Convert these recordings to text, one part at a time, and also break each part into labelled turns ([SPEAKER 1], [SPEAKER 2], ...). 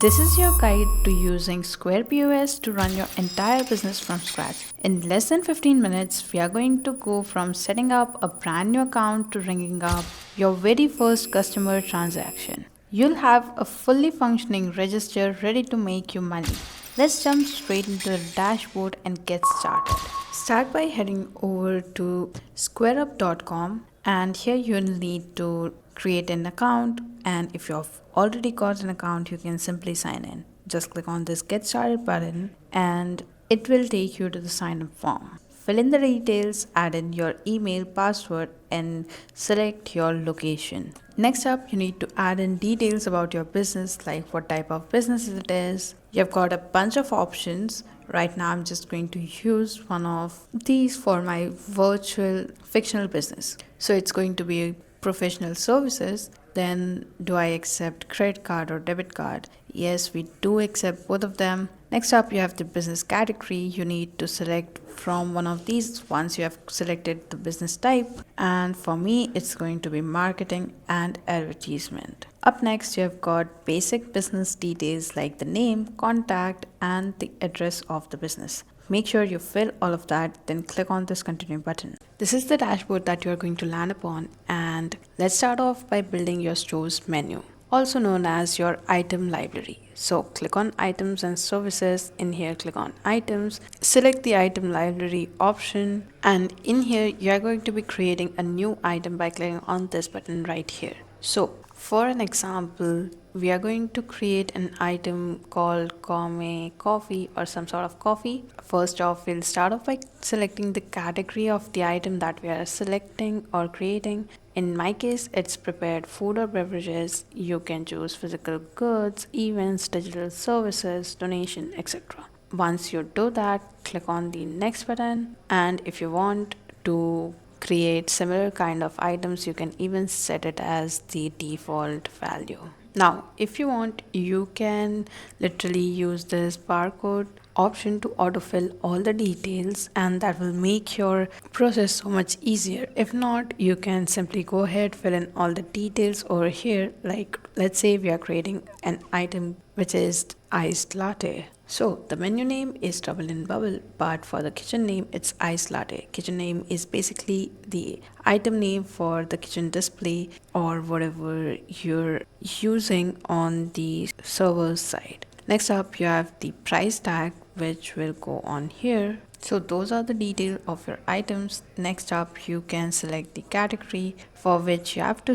[SPEAKER 1] This is your guide to using Square POS to run your entire business from scratch. In less than 15 minutes, we are going to go from setting up a brand new account to ringing up your very first customer transaction. You'll have a fully functioning register ready to make you money. Let's jump straight into the dashboard and get started. Start by heading over to squareup.com, and here you'll need to create an account, and if you've already got an account you can simply sign in. Just click on this get started button and it will take you to the sign up form. Fill in the details, add in your email, password, and select your location. Next up, you need to add in details about your business, like what type of business it is. You've got a bunch of options. Right now, I'm just going to use one of these for my virtual fictional business. So it's going to be professional services. Then, do I accept credit card or debit card? Yes, we do accept both of them. Next up, you have the business category. You need to select from one of these once you have selected the business type. And for me, it's going to be marketing and advertisement. Up next, you have got basic business details like the name, contact, and the address of the business. Make sure you fill all of that, then click on this continue button. This is the dashboard that you are going to land upon, and let's start off by building your store's menu, also known as your item library. So click on items and services. In here, click on items, select the item library option, and in here you are going to be creating a new item by clicking on this button right here. So for an example, we are going to create an item called gourmet coffee or some sort of coffee. First off, we'll start off by selecting the category of the item that we are selecting or creating. In my case, it's prepared food or beverages. You can choose physical goods, events, digital services, donation, etc. Once you do that, click on the next button, and if you want to create similar kind of items, you can even set it as the default value. Now, if you want, you can literally use this barcode option to autofill all the details, and that will make your process so much easier. If not, you can simply go ahead, fill in all the details over here. Like, let's say we are creating an item which is iced latte. So the menu name is Trouble in Bubble, but for the kitchen name, it's Ice Latte. Kitchen name is basically the item name for the kitchen display or whatever you're using on the server's side. Next up, you have the price tag, which will go on here. So those are the details of your items. Next up, you can select the category, for which you have to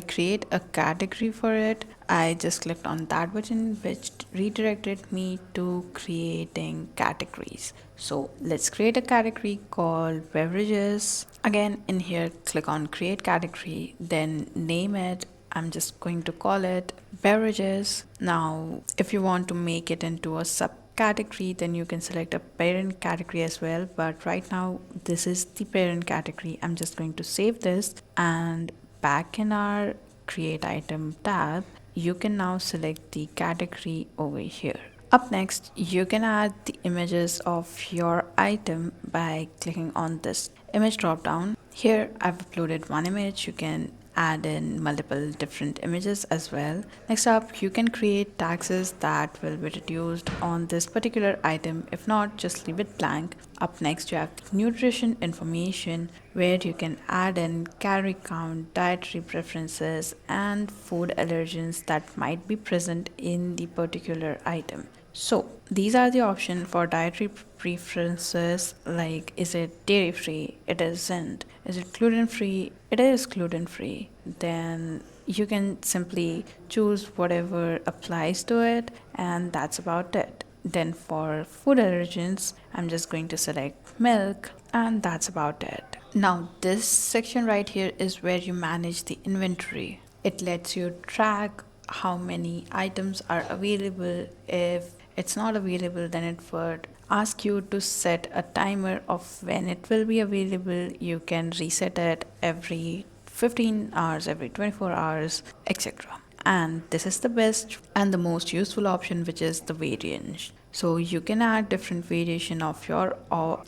[SPEAKER 1] create a category for it. I just clicked on that button, which redirected me to creating categories. So let's create a category called beverages. Again, in here, click on create category, then name it. I'm just going to call it beverages. Now, if you want to make it into a subcategory, then you can select a parent category as well. But right now, this is the parent category. I'm just going to save this, and back in our create item tab, you can now select the category over here. Up next, you can add the images of your item by clicking on this image drop down. Here I've uploaded one image. You can add in multiple different images as well. Next up, you can create taxes that will be reduced on this particular item. If not, just leave it blank. Up next, you have nutrition information, where you can add in calorie count, dietary preferences, and food allergens that might be present in the particular item. So these are the options for dietary preferences, like is it dairy free? It isn't. Is it gluten free? It is gluten free. Then you can simply choose whatever applies to it, and that's about it. Then for food allergens, I'm just going to select milk, and that's about it. Now this section right here is where you manage the inventory. It lets you track how many items are available. If it's not available, then it would ask you to set a timer of when it will be available. You can reset it every 15 hours, every 24 hours, etc. And this is the best and the most useful option, which is the variance. So you can add different variation of your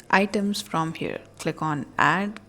[SPEAKER 1] items from here. Click on add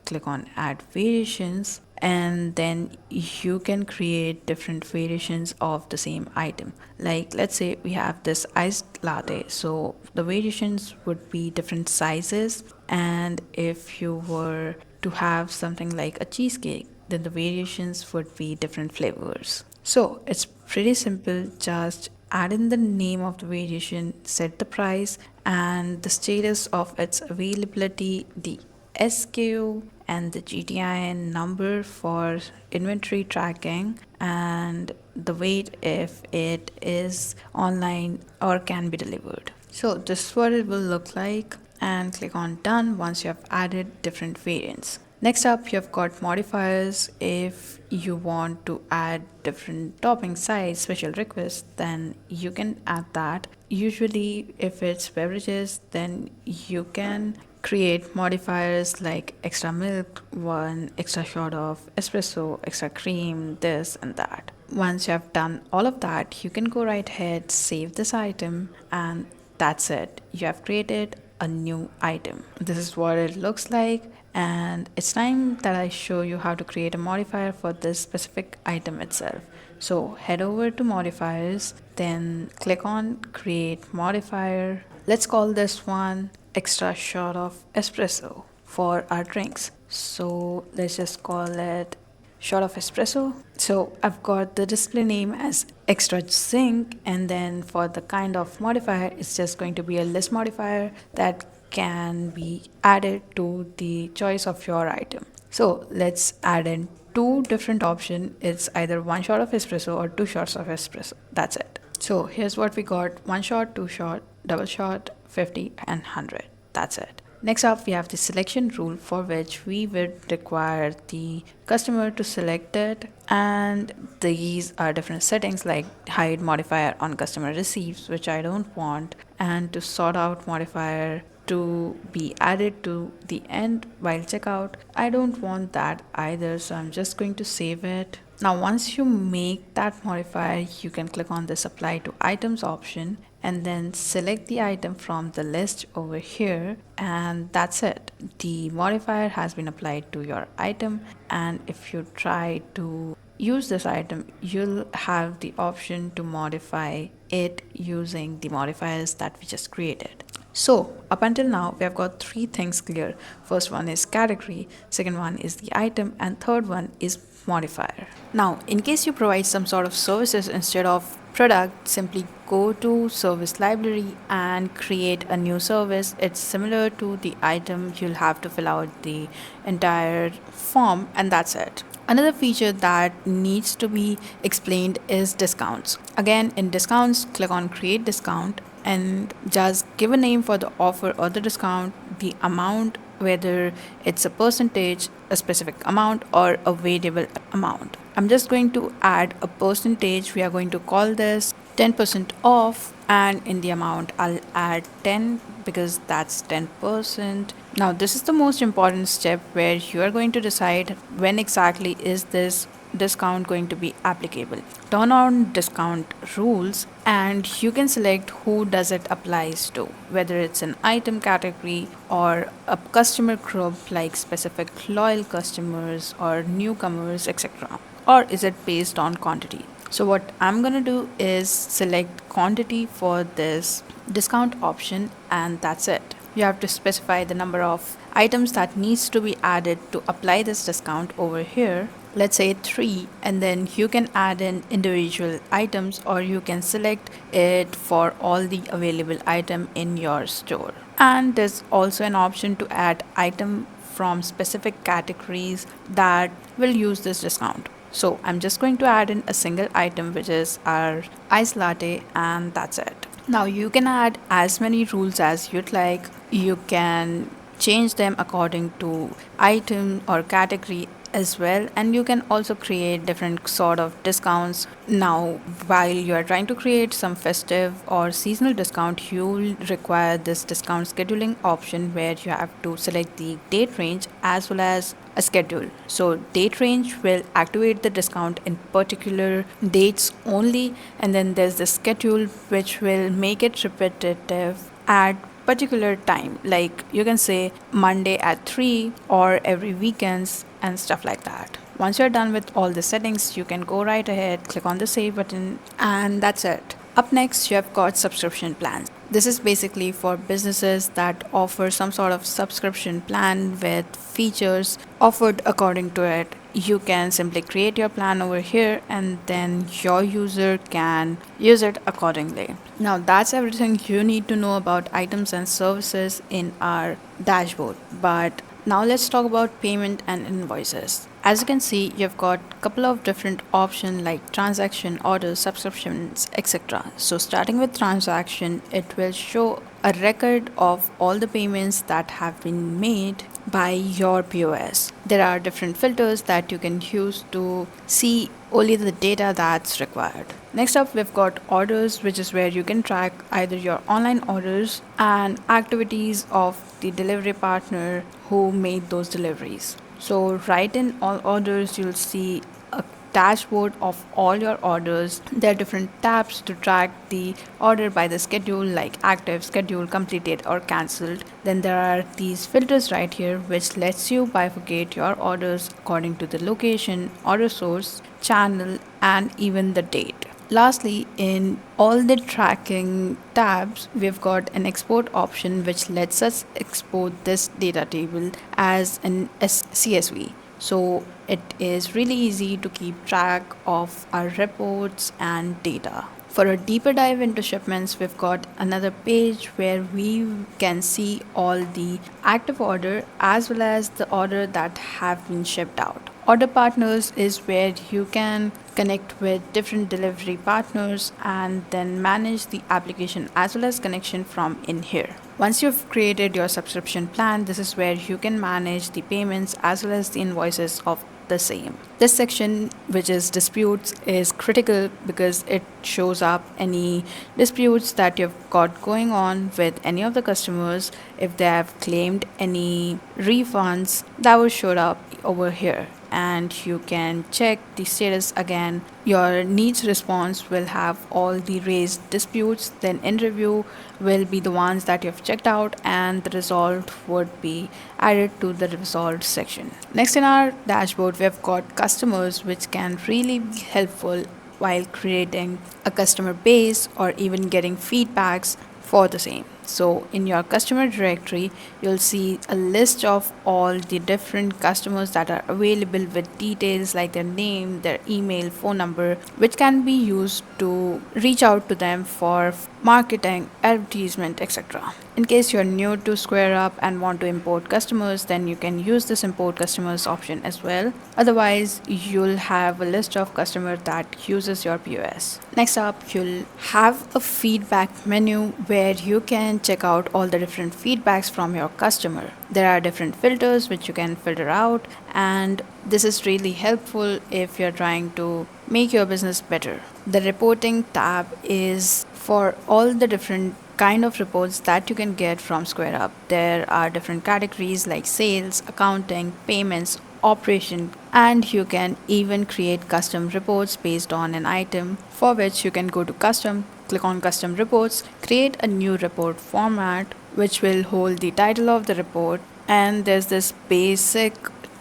[SPEAKER 1] variations, and then you can create different variations of the same item. Like, let's say we have this iced latte, so the variations would be different sizes. And if you were to have something like a cheesecake, then the variations would be different flavors. So it's pretty simple. Just add in the name of the variation, set the price and the status of its availability, the SKU, and the GTIN number for inventory tracking, and the weight if it is online or can be delivered. So this is what it will look like, and click on done once you have added different variants. Next up, you have got modifiers. If you want to add different topping size special requests, then you can add that. Usually if it's beverages, then you can create modifiers like extra milk, one extra shot of espresso, extra cream, this and that. Once you have done all of that, you can go right ahead, save this item, and that's it. You have created a new item. This is what it looks like, and it's time that I show you how to create a modifier for this specific item itself. So head over to modifiers, then click on create modifier. Let's call this one extra shot of espresso for our drinks. So let's just call it shot of espresso. So I've got the display name as extra zinc, and then for the kind of modifier, it's just going to be a list modifier that can be added to the choice of your item. So let's add in two different options. It's either one shot of espresso or two shots of espresso. That's it. So here's what we got: one shot, two shot, double shot, 50 and 100. That's it. Next up, we have the selection rule, for which we would require the customer to select it, and these are different settings like hide modifier on customer receives, which I don't want, and to sort out modifier to be added to the end while checkout. I don't want that either, so I'm just going to save it. Now once you make that modifier, you can click on this apply to items option and then select the item from the list over here, and that's it. The modifier has been applied to your item, and if you try to use this item, you'll have the option to modify it using the modifiers that we just created. So up until now, we have got three things clear. First one is category, second one is the item, and third one is modifier. Now, in case you provide some sort of services instead of product, simply go to service library and create a new service. It's similar to the item. You'll have to fill out the entire form, and that's it. Another feature that needs to be explained is discounts. Again, in discounts, click on create discount and just give a name for the offer or the discount, the amount, whether it's a percentage, a specific amount, or a variable amount. I'm just going to add a percentage. We are going to call this 10% off, and in the amount I'll add 10 because that's 10%. Now this is the most important step, where you are going to decide when exactly is this discount going to be applicable. Turn on discount rules and you can select who does it applies to, whether it's an item category or a customer group like specific loyal customers or newcomers, etc. Or is it based on quantity? So what I'm gonna do is select quantity for this discount option, and that's it. You have to specify the number of items that needs to be added to apply this discount over here. Let's say 3, and then you can add in individual items, or you can select it for all the available item in your store. And there's also an option to add item from specific categories that will use this discount. So I'm just going to add in a single item, which is our iced latte, and that's it. Now you can add as many rules as you'd like. You can change them according to item or category as well, and you can also create different sort of discounts. Now while you are trying to create some festive or seasonal discount, you'll require this discount scheduling option, where you have to select the date range as well as a schedule. So date range will activate the discount in particular dates only, and then there's the schedule which will make it repetitive at particular time, like you can say Monday at 3 or every weekends and stuff like that. Once you're done with all the settings, you can go right ahead, click on the save button, and that's it. Up next, you have got subscription plans. This is basically for businesses that offer some sort of subscription plan with features offered according to it. You can simply create your plan over here and then your user can use it accordingly. Now, that's everything you need to know about items and services in our dashboard. But now let's talk about payment and invoices. As you can see, you've got a couple of different options like transaction, orders, subscriptions, etc. So starting with transaction, it will show a record of all the payments that have been made by your POS. There are different filters that you can use to see only the data that's required. Next up, we've got orders, which is where you can track either your online orders and activities of the delivery partner who made those deliveries. So, right in all orders, you'll see a dashboard of all your orders. There are different tabs to track the order by the schedule, like active, schedule, completed, or cancelled. Then there are these filters right here, which lets you bifurcate your orders according to the location, order source, channel, and even the date. Lastly, in all the tracking tabs, we've got an export option which lets us export this data table as an CSV. So it is really easy to keep track of our reports and data. For a deeper dive into shipments, we've got another page where we can see all the active order as well as the order that have been shipped out. Order partners is where you can connect with different delivery partners and then manage the application as well as connection from in here. Once you've created your subscription plan, this is where you can manage the payments as well as the invoices of the same. This section, which is disputes, is critical because it shows up any disputes that you've got going on with any of the customers. If they have claimed any refunds, that will show up over here, and you can check the status again. Your needs response will have all the raised disputes, then in review will be the ones that you've checked out, and the resolved would be added to the resolved section. Next in our dashboard, we've got customers, which can really be helpful while creating a customer base or even getting feedbacks for the same. So in your customer directory, you'll see a list of all the different customers that are available with details like their name, their email, phone number, which can be used to reach out to them for marketing, advertisement, etc. In case you're new to Square Up and want to import customers, then you can use this import customers option as well. Otherwise, you'll have a list of customers that uses your POS. Next up, you'll have a feedback menu where you can check out all the different feedbacks from your customer. There are different filters which you can filter out, and this is really helpful if you're trying to make your business better. The reporting tab is for all the different kind of reports that you can get from Square Up. There are different categories like sales, accounting, payments, operation, and you can even create custom reports based on an item, for which you can go to custom, click on custom reports, create a new report format which will hold the title of the report, and there's this basic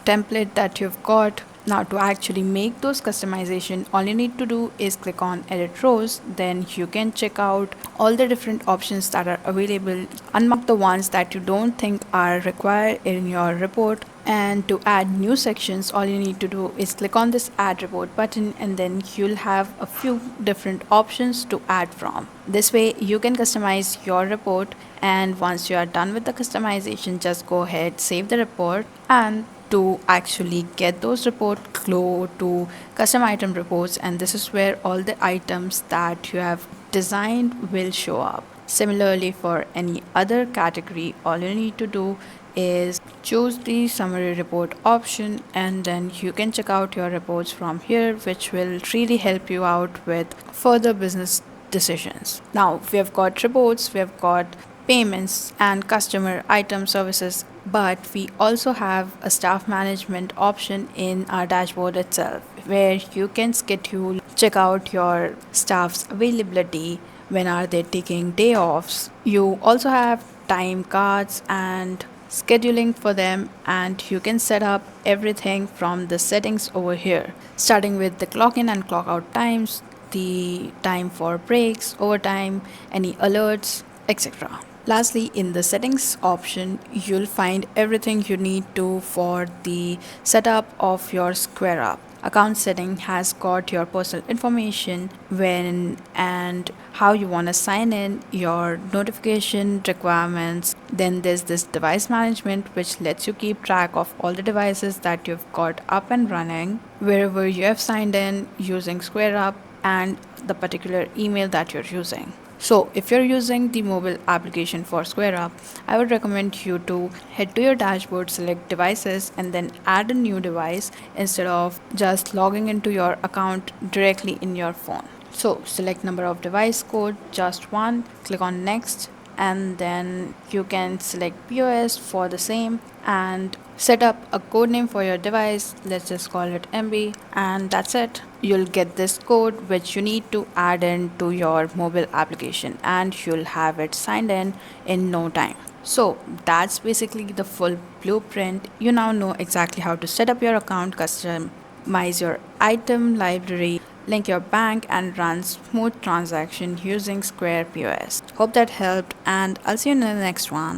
[SPEAKER 1] template that you've got. Now to actually make those customization, all you need to do is click on edit rows. Then you can check out all the different options that are available, unmark the ones that you don't think are required in your report. And to add new sections, all you need to do is click on this add report button, and then you'll have a few different options to add from. This way you can customize your report, and once you are done with the customization, just go ahead, save the report, and to actually get those reports, go to custom item reports, and this is where all the items that you have designed will show up. Similarly, for any other category, all you need to do is choose the summary report option, and then you can check out your reports from here, which will really help you out with further business decisions. Now we have got reports, we have got payments and customer item services, but we also have a staff management option in our dashboard itself, where you can schedule, check out your staff's availability, when are they taking day offs. You also have time cards and scheduling for them, and you can set up everything from the settings over here, starting with the clock in and clock out times, the time for breaks, overtime, any alerts, etc. Lastly, in the settings option, you'll find everything you need to for the setup of your Square app. Account setting has got your personal information, when and how you want to sign in, your notification requirements. Then there's this device management, which lets you keep track of all the devices that you've got up and running wherever you have signed in using Square Up, and the particular email that you're using. So, if you're using the mobile application for Square Up, I would recommend you to head to your dashboard, select devices, and then add a new device instead of just logging into your account directly in your phone. So, select number of device code, just one, click on next, and then you can select POS for the same and set up a code name for your device. Let's just call it MB, and that's it. You'll get this code which you need to add in to your mobile application, and you'll have it signed in no time. So that's basically the full blueprint. You now know exactly how to set up your account, customize your item library, link your bank, and run smooth transaction using Square POS. Hope that helped, and I'll see you in the next one.